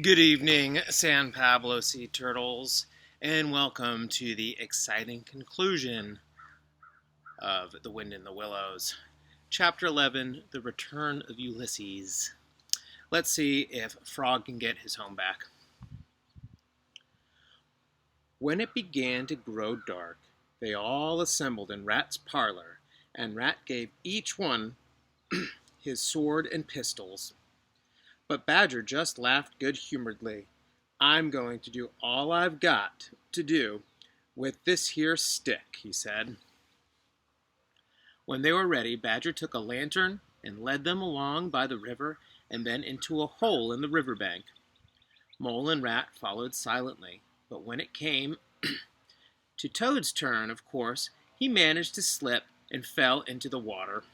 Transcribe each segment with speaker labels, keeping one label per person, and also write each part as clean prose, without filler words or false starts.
Speaker 1: Good evening, San Pablo Sea Turtles, and welcome to the exciting conclusion of The Wind in the Willows. Chapter 11, The Return of Ulysses. Let's see if Frog can get his home back. When it began to grow dark, they all assembled in Rat's parlor, and Rat gave each one his sword and pistols. But Badger just laughed good-humoredly. "I'm going to do all I've got to do with this here stick," he said. When they were ready, Badger took a lantern and led them along by the river and then into a hole in the riverbank. Mole and Rat followed silently, but when it came to Toad's turn, of course, he managed to slip and fell into the water.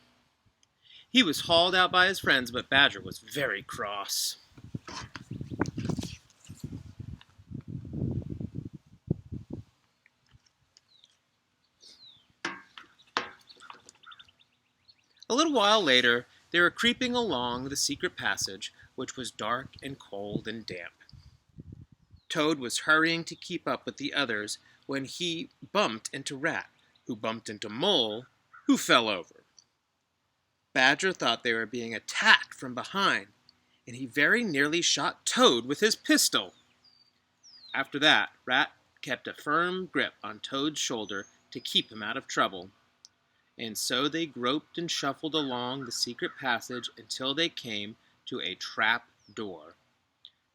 Speaker 1: He was hauled out by his friends, but Badger was very cross. A little while later, they were creeping along the secret passage, which was dark and cold and damp. Toad was hurrying to keep up with the others when he bumped into Rat, who bumped into Mole, who fell over. Badger thought they were being attacked from behind, and he very nearly shot Toad with his pistol. After that, Rat kept a firm grip on Toad's shoulder to keep him out of trouble. And so they groped and shuffled along the secret passage until they came to a trap door.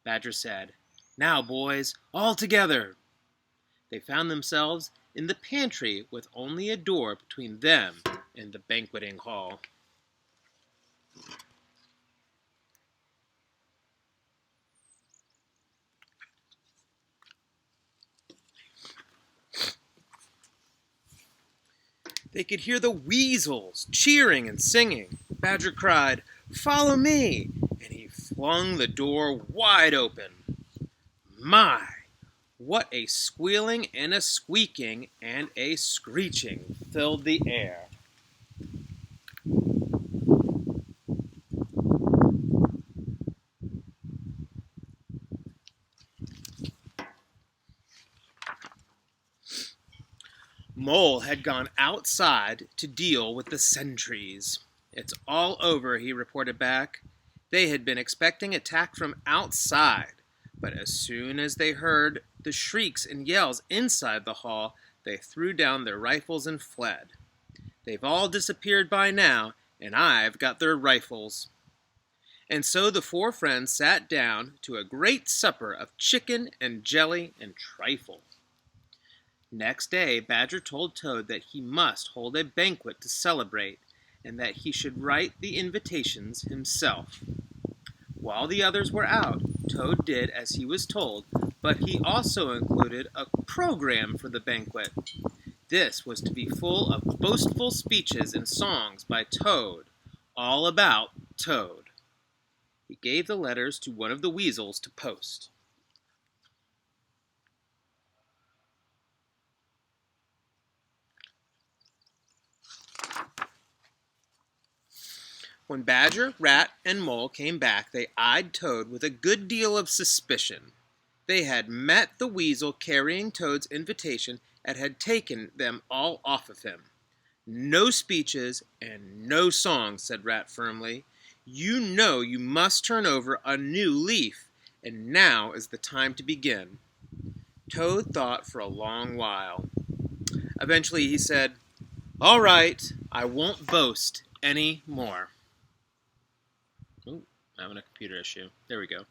Speaker 1: Badger said, "Now, boys, all together." They found themselves in the pantry with only a door between them and the banqueting hall. They could hear the weasels cheering and singing. Badger cried, "Follow me!" and he flung the door wide open. My! What a squealing and a squeaking and a screeching filled the air. Mole had gone outside to deal with the sentries. "It's all over," he reported back. They had been expecting attack from outside, but as soon as they heard the shrieks and yells inside the hall, they threw down their rifles and fled. They've all disappeared by now, and I've got their rifles. And so the four friends sat down to a great supper of chicken and jelly and trifle. Next day, Badger told Toad that he must hold a banquet to celebrate, and that he should write the invitations himself. While the others were out, Toad did as he was told, but he also included a program for the banquet. This was to be full of boastful speeches and songs by Toad, all about Toad. He gave the letters to one of the weasels to post. When Badger, Rat, and Mole came back, they eyed Toad with a good deal of suspicion. They had met the weasel carrying Toad's invitation and had taken them all off of him. "No speeches and no songs," said Rat firmly. "You know you must turn over a new leaf, and now is the time to begin." Toad thought for a long while. Eventually he said, "All right, I won't boast any more." I'm having a computer issue. There we go.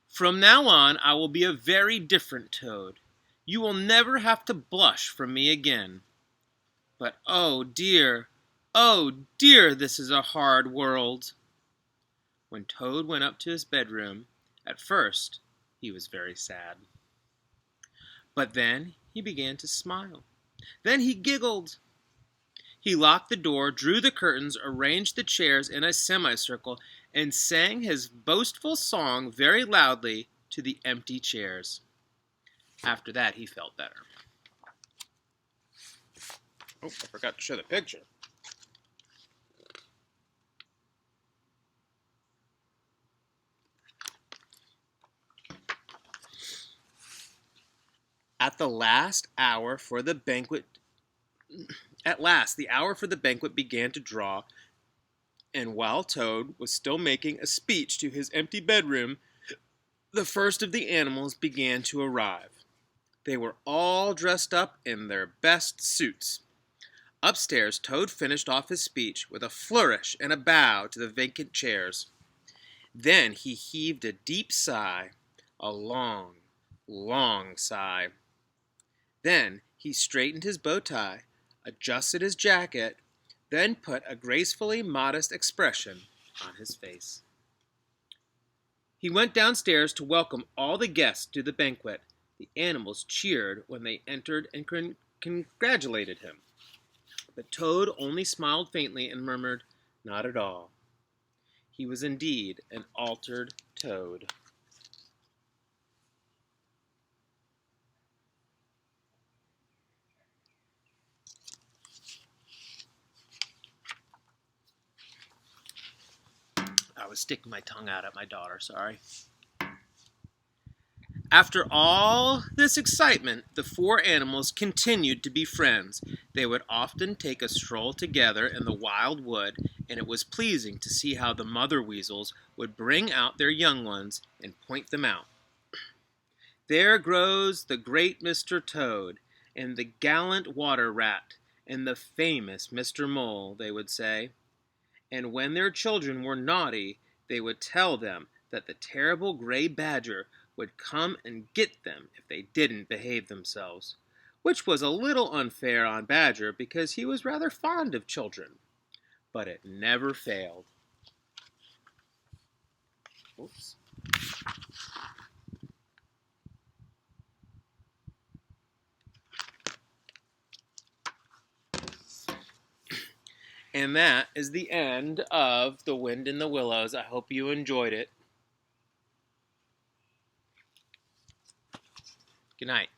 Speaker 1: "From now on, I will be a very different Toad. You will never have to blush from me again. But oh dear, this is a hard world." When Toad went up to his bedroom, at first he was very sad. But then he began to smile. Then he giggled. He locked the door, drew the curtains, arranged the chairs in a semicircle, and sang his boastful song very loudly to the empty chairs. After that, he felt better. Oh, I forgot to show the picture. At the last hour for the banquet At last the hour for the banquet began to draw, and while Toad was still making a speech to his empty bedroom, the first of the animals began to arrive. They were all dressed up in their best suits. Upstairs, Toad finished off his speech with a flourish and a bow to the vacant chairs. Then he heaved a deep sigh, a long, long sigh. Then he straightened his bow tie, adjusted his jacket, then put a gracefully modest expression on his face. He went downstairs to welcome all the guests to the banquet. The animals cheered when they entered and congratulated him. But Toad only smiled faintly and murmured, "Not at all." He was indeed an altered Toad. I was sticking my tongue out at my daughter, sorry. After all this excitement, the four animals continued to be friends. They would often take a stroll together in the wild wood, and it was pleasing to see how the mother weasels would bring out their young ones and point them out. "There grows the great Mr. Toad, and the gallant water rat, and the famous Mr. Mole," they would say. And when their children were naughty, they would tell them that the terrible gray badger would come and get them if they didn't behave themselves, which was a little unfair on Badger because he was rather fond of children. But it never failed. Oops. And that is the end of The Wind in the Willows. I hope you enjoyed it. Good night.